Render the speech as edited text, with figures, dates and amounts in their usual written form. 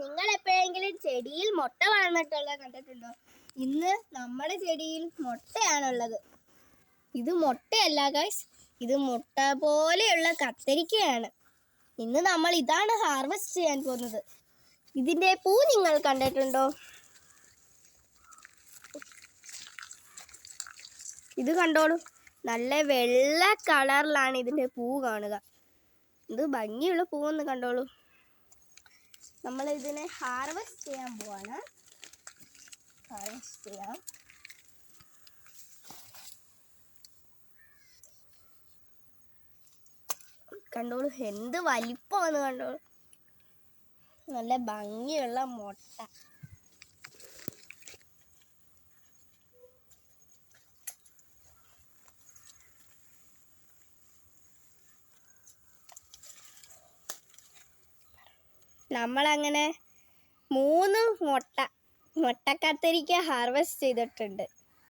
നിങ്ങൾ എപ്പോഴെങ്കിലും ചെടിയിൽ മുട്ട വളർന്നിട്ടുള്ളത് കണ്ടിട്ടുണ്ടോ? ഇന്ന് നമ്മുടെ ചെടിയിൽ മുട്ടയാണുള്ളത്. ഇത് മുട്ടയല്ല ഗൈസ്, ഇത് മുട്ട പോലെയുള്ള കത്തരിക്കയാണ്. ഇന്ന് നമ്മൾ ഇതാണ് ഹാർവെസ്റ്റ് ചെയ്യാൻ പോകുന്നത്. ഇതിന്റെ പൂ നിങ്ങൾ കണ്ടിട്ടുണ്ടോ? ഇത് കണ്ടോളൂ, നല്ല വെള്ള കളറിലാണ് ഇതിന്റെ പൂ കാണുക. ഇത് ഭംഗിയുള്ള പൂവെന്ന് കണ്ടോളൂ. നമ്മൾ ഇതിനെ ഹാർവെസ്റ്റ് ചെയ്യാൻ പോവാണ്. ഹാർവെസ്റ്റ് ചെയ്യാം. കണ്ടോളൂ, എന്ത് വലിപ്പമാണ് കണ്ടോളൂ. നല്ല ഭംഗിയുള്ള മുട്ട. നമ്മളങ്ങനെ 3 മുട്ടക്കത്തരിക്ക ഹാർവെസ്റ്റ് ചെയ്തിട്ടുണ്ട്.